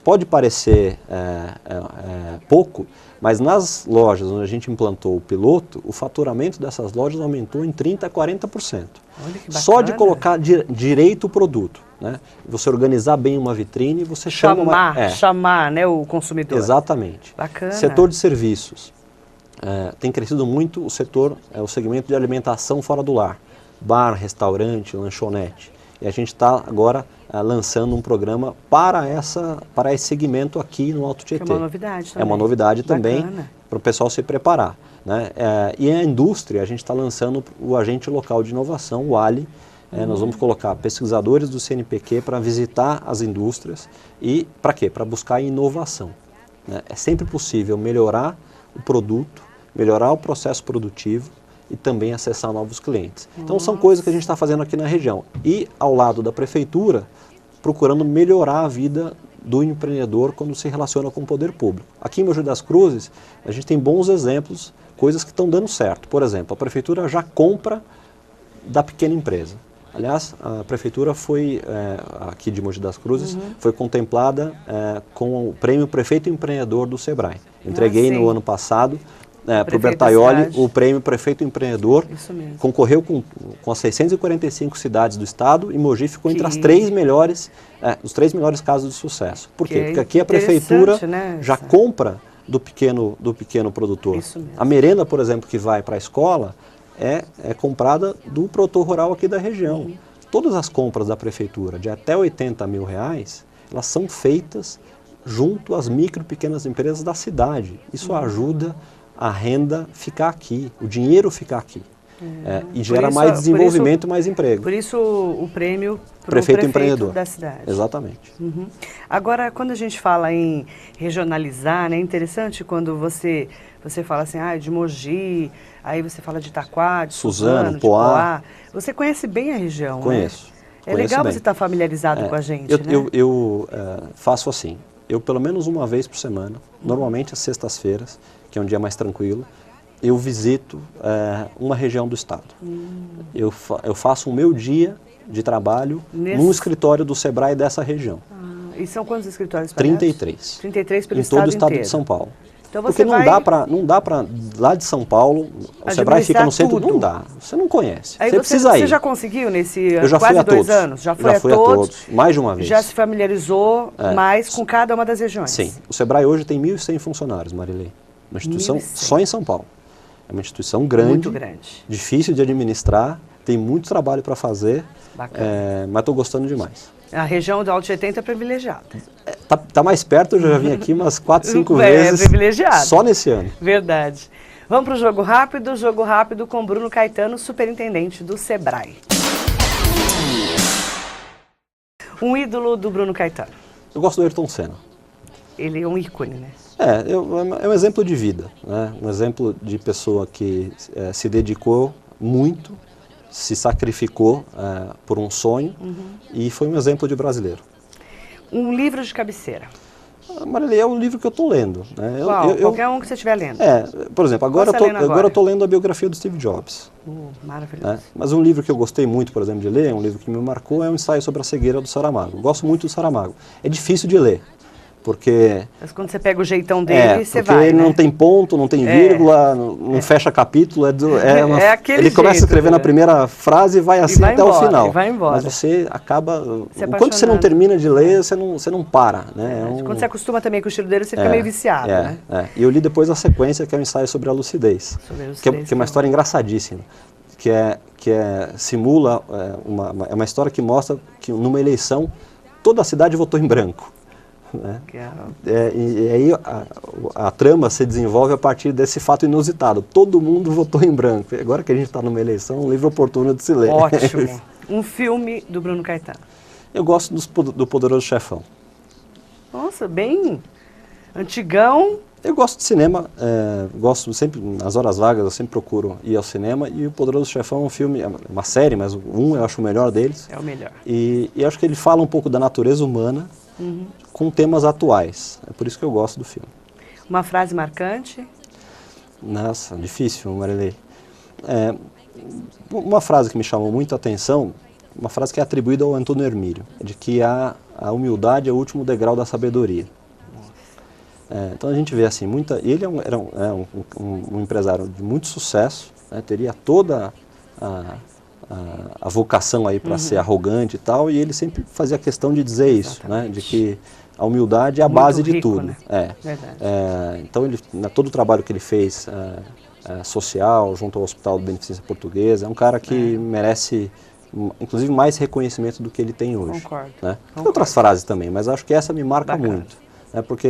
Pode parecer pouco, mas nas lojas onde a gente implantou o piloto, o faturamento dessas lojas aumentou em 30% a 40%. Olha que Só de bacana. colocar direito o produto. Né? Você organizar bem uma vitrine, você chamar, né, o consumidor. Exatamente. Bacana. Setor de serviços. Tem crescido muito o segmento de alimentação fora do lar. Bar, restaurante, lanchonete. E a gente está agora lançando um programa para esse segmento aqui no Alto Tietê. É uma novidade também. É uma novidade também para o pessoal se preparar. Né? E a indústria, a gente está lançando o agente local de inovação, o ALI. Nós vamos colocar pesquisadores do CNPq para visitar as indústrias e para quê? Para buscar inovação. Né? É sempre possível melhorar o produto, melhorar o processo produtivo e também acessar novos clientes. Então são coisas que a gente está fazendo aqui na região. E ao lado da prefeitura, procurando melhorar a vida do empreendedor quando se relaciona com o poder público. Aqui em Mogi das Cruzes, a gente tem bons exemplos, coisas que estão dando certo. Por exemplo, a prefeitura já compra da pequena empresa. Aliás, a prefeitura foi, aqui de Mogi das Cruzes, foi contemplada com o prêmio Prefeito Empreendedor do Sebrae. Entreguei no ano passado para o Bertaioli o prêmio Prefeito Empreendedor. Isso mesmo. Concorreu com as 645 cidades do estado e Mogi ficou entre os 3 melhores casos de sucesso. Por quê? Porque aqui a prefeitura já compra do pequeno produtor. Isso mesmo. A merenda, por exemplo, que vai para a escola, é comprada do produtor rural aqui da região. Todas as compras da prefeitura de até R$80 mil, elas são feitas junto às micro e pequenas empresas da cidade. Isso ajuda a renda ficar aqui, o dinheiro ficar aqui. E gera mais desenvolvimento e mais emprego. Por isso o prêmio para o Prefeito prefeito Empreendedor da cidade. Exatamente. Agora, quando a gente fala em regionalizar, né, é interessante quando você fala assim, de Mogi, aí você fala de Itaquá, de Suzano, de Poá. Você conhece bem a região, Conheço. né? É legal bem. você estar familiarizado com a gente, né? Eu faço assim, eu pelo menos uma vez por semana, normalmente às sextas-feiras, que é um dia mais tranquilo, eu visito uma região do estado. Eu faço o meu dia de trabalho num escritório do Sebrae dessa região. E são quantos escritórios espalhados? 33. 33 pelo em todo o estado inteiro. de São Paulo. Então Porque não dá para lá de São Paulo, o Sebrae fica no centro, não dá. Você não conhece. Aí você precisa ir. Você já conseguiu nesse eu já quase fui a 2 todos. anos? Já foi já fui a todos, mais de uma vez. Já se familiarizou mais com cada uma das regiões? Sim. O Sebrae hoje tem 1.100 funcionários, Marilei. Uma instituição 1.100. só em São Paulo. É uma instituição grande, muito grande, difícil de administrar, tem muito trabalho para fazer, mas estou gostando demais. A região do Alto Tietê é privilegiada. Tá mais perto, eu já vim aqui umas 4, 5 vezes, privilegiada. Só nesse ano. Verdade. Vamos para o Jogo Rápido com Bruno Caetano, superintendente do Sebrae. Um ídolo do Bruno Caetano. Eu gosto do Ayrton Senna. Ele é um ícone, né? É um exemplo de vida, né? Um exemplo de pessoa que se dedicou muito, se sacrificou por um sonho e foi um exemplo de brasileiro. Um livro de cabeceira. Marilei, é um livro que eu estou lendo. Né? Qualquer um que você estiver lendo. Por exemplo, agora eu estou lendo a biografia do Steve Jobs. Maravilhoso. Né? Mas um livro que eu gostei muito, por exemplo, de ler, um livro que me marcou, é um ensaio sobre a cegueira do Saramago. Gosto muito do Saramago. É difícil de ler. Porque... Mas quando você pega o jeitão dele, você vai, porque não tem ponto, não tem vírgula, não fecha capítulo. Ele começa a escrever na primeira frase e vai assim até o final. Vai embora. Mas você acaba... Enquanto você não termina de ler, você não para. Né? Quando você acostuma também com o estilo dele, você fica meio viciado. Né? E eu li depois a sequência, que é um ensaio sobre a lucidez. Que é uma história engraçadíssima. Que simula, é uma história que mostra que numa eleição, toda a cidade votou em branco. né? Legal. E aí a trama se desenvolve a partir desse fato inusitado. Todo mundo votou em branco. Agora que a gente está numa eleição, um livro oportuno de se ler. Ótimo. Um filme do Bruno Caetano. Eu gosto do Poderoso Chefão. Nossa, bem antigão. Eu gosto de cinema, gosto sempre, nas horas vagas eu sempre procuro ir ao cinema, e o Poderoso Chefão é um filme, é uma série, mas eu acho o melhor deles. É o melhor. E acho que ele fala um pouco da natureza humana com temas atuais. É por isso que eu gosto do filme. Uma frase marcante. Nossa, difícil, Marilei. Uma frase que me chamou muito a atenção, uma frase que é atribuída ao Antônio Hermílio, de que a humildade é o último degrau da sabedoria. Então a gente vê assim, ele era um empresário de muito sucesso, né, teria toda a vocação aí para ser arrogante e tal, e ele sempre fazia questão de dizer isso, né, de que a humildade é a Muito base de rico, tudo. né? Verdade. Então todo o trabalho que ele fez social, junto ao Hospital de Beneficência Portuguesa, é um cara que merece, inclusive, mais reconhecimento do que ele tem hoje. Concordo. Né? Tem outras frases também, mas acho que essa me marca muito. Porque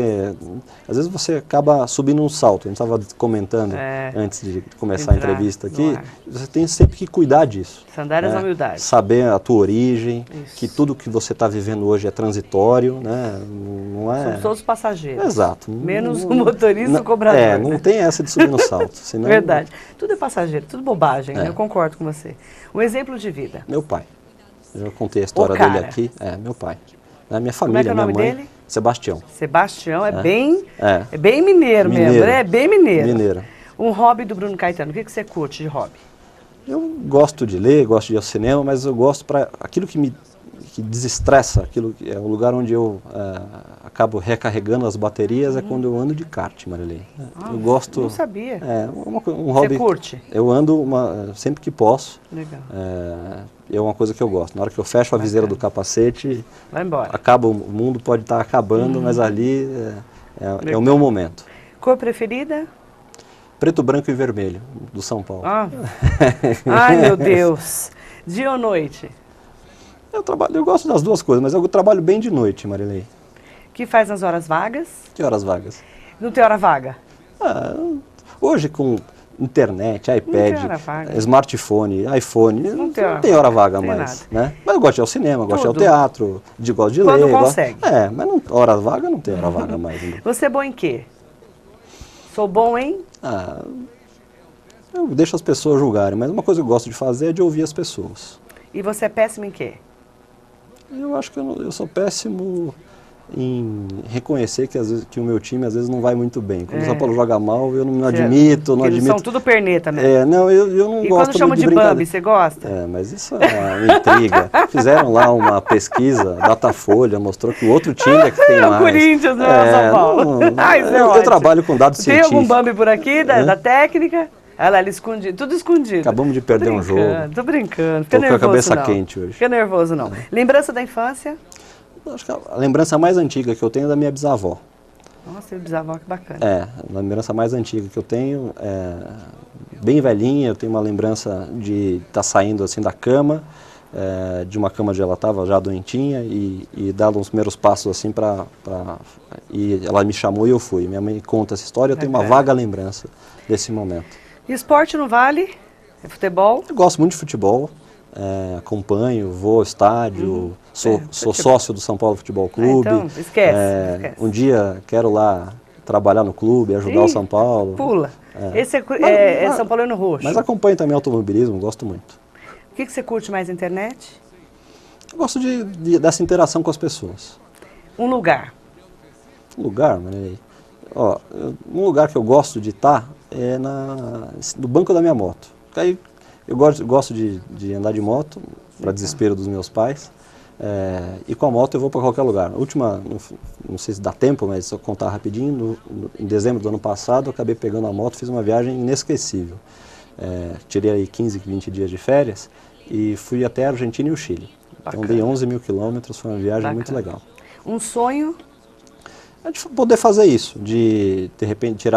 às vezes você acaba subindo um salto. A gente estava comentando antes de começar a entrevista aqui, você tem sempre que cuidar disso. Sandálias da humildade. Saber a tua origem, que tudo que você está vivendo hoje é transitório, né? Não é... Somos todos passageiros. Exato. Menos o motorista e o cobrador. Não né? tem essa de subir no salto. Senão... Verdade. Tudo é passageiro, tudo bobagem, né? Eu concordo com você. Um exemplo de vida. Meu pai. Eu já contei a história dele aqui. Meu pai. Minha família, Como é que é o nome minha mãe. dele? Sebastião. Sebastião é bem mineiro mesmo, né? É bem mineiro. Mineiro. Um hobby do Bruno Caetano, o que você curte de hobby? Eu gosto de ler, gosto de ir ao cinema, mas eu gosto para aquilo que me desestressa, aquilo que é o lugar onde eu acabo recarregando as baterias, é quando eu ando de kart, Marilei. Eu gosto. Não sabia. Um hobby. Você curte? Eu ando sempre que posso. Legal. É uma coisa que eu gosto. Na hora que eu fecho a viseira do capacete, vai embora. Acaba, o mundo pode estar acabando, mas ali é o meu momento. Cor preferida? Preto, branco e vermelho, do São Paulo. Ai, meu Deus. Dia ou noite? Eu gosto das duas coisas, mas eu trabalho bem de noite, Marilei. O que faz nas horas vagas? Que horas vagas? Não tem hora vaga? Hoje com internet, iPad, smartphone, iPhone, não tem hora vaga mais. Né? Mas eu gosto de ir ao cinema, gosto de ir ao teatro, gosto de ler. Quando consegue. Mas hora vaga não tem hora vaga mais. Né? Você é bom em quê? Sou bom em? Eu deixo as pessoas julgarem, mas uma coisa que eu gosto de fazer é de ouvir as pessoas. E você é péssimo em quê? Eu acho que eu sou péssimo em reconhecer que, às vezes, que o meu time às vezes não vai muito bem. Quando o São Paulo joga mal, eu não admito, Eles são tudo perneta mesmo. Não, eu não e gosto quando chamam de Bambi, você gosta? Mas isso é uma intriga. Fizeram lá uma pesquisa, Datafolha, mostrou que o outro time é que tem mais. O Corinthians, não é São Paulo. Eu trabalho com dados científicos. Tem algum Bambi por aqui, da técnica? Ela escondido, tudo escondido. Acabamos de perder um jogo. Tô brincando, fica nervoso com a cabeça não. quente hoje. Fica nervoso não. Lembrança da infância? Acho que a lembrança mais antiga que eu tenho é da minha bisavó. Nossa, meu bisavó, que bacana. A lembrança mais antiga que eu tenho bem velhinha. Eu tenho uma lembrança de estar saindo assim da cama, de uma cama onde ela estava já doentinha e dando uns primeiros passos assim e ela me chamou e eu fui. Minha mãe conta essa história, eu tenho uma vaga lembrança desse momento. E esporte no Vale? É futebol? Eu gosto muito de futebol, acompanho, vou ao estádio, sou sócio do São Paulo Futebol Clube. Então, esquece. Um dia quero lá trabalhar no clube, ajudar o São Paulo. Pula. Esse é São Paulino Roxo. Mas acompanho também automobilismo, gosto muito. O que você curte mais na internet? Eu gosto dessa interação com as pessoas. Um lugar? Um lugar, um lugar que eu gosto de estar é no banco da minha moto. Aí eu gosto de andar de moto, para desespero dos meus pais, e com a moto eu vou para qualquer lugar. A última, não sei se dá tempo, mas se eu contar rapidinho, em dezembro do ano passado eu acabei pegando a moto, fiz uma viagem inesquecível. Tirei aí 15, 20 dias de férias e fui até a Argentina e o Chile. Bacana. Então dei 11 mil quilômetros, foi uma viagem muito legal. Um sonho? É de poder fazer isso, de repente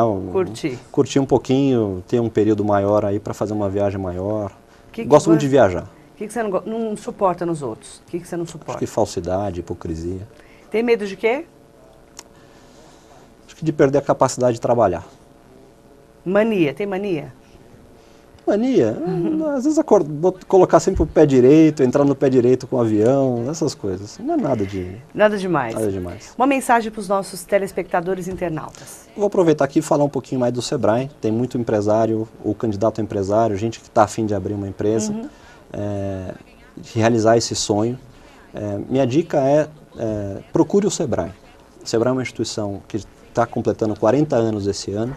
curtir um pouquinho, ter um período maior aí para fazer uma viagem maior. Gosto muito de viajar. O que você não suporta nos outros? O que você não suporta? Acho que falsidade, hipocrisia. Tem medo de quê? que de perder a capacidade de trabalhar. Mania, tem mania? Mania, às vezes vou colocar sempre o pé direito, entrar no pé direito com o avião, essas coisas. Não é nada demais. Nada demais. Uma mensagem para os nossos telespectadores e internautas. Vou aproveitar aqui e falar um pouquinho mais do Sebrae. Tem muito empresário, ou candidato a empresário, gente que está a fim de abrir uma empresa, realizar esse sonho. Minha dica procure o Sebrae. O Sebrae é uma instituição que está completando 40 anos esse ano.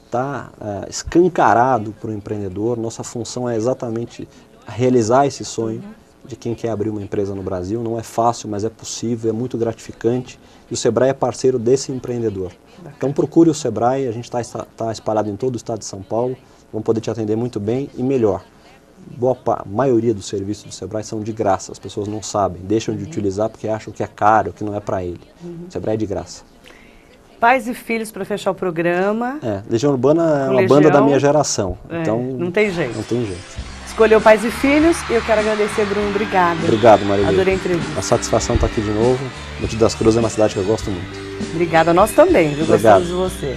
Está escancarado para o empreendedor. Nossa função é exatamente realizar esse sonho de quem quer abrir uma empresa no Brasil. Não é fácil, mas é possível, é muito gratificante. E o Sebrae é parceiro desse empreendedor. Então procure o Sebrae, a gente está espalhado em todo o estado de São Paulo. Vão poder te atender muito bem e melhor. A maioria dos serviços do Sebrae são de graça, as pessoas não sabem, deixam de utilizar porque acham que é caro, que não é para ele. O Sebrae é de graça. Pais e filhos para fechar o programa. Legião Urbana é uma banda da minha geração, então não tem jeito. Não tem jeito. Escolheu Pais e Filhos e eu quero agradecer, Bruno, obrigada. Obrigado, Maria. Adorei a entrevista. Uma satisfação estar aqui de novo. Monte das Cruzes é uma cidade que eu gosto muito. Obrigada, nós também, viu? Obrigado. Gostamos de você.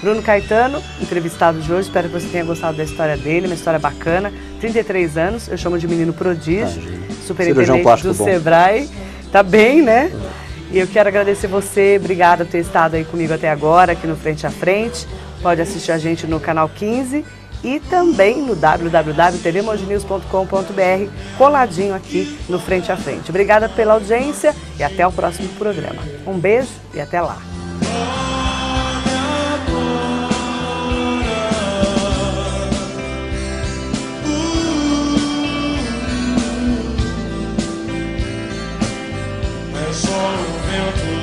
Bruno Caetano, entrevistado de hoje, espero que você tenha gostado da história dele, uma história bacana. 33 anos, eu chamo de menino prodígio, superintendente do Sebrae. Tá bem, né? E eu quero agradecer você, obrigada por ter estado aí comigo até agora, aqui no Frente a Frente. Pode assistir a gente no canal 15 e também no www.tvmoginews.com.br, coladinho aqui no Frente a Frente. Obrigada pela audiência e até o próximo programa. Um beijo e até lá. É só o vento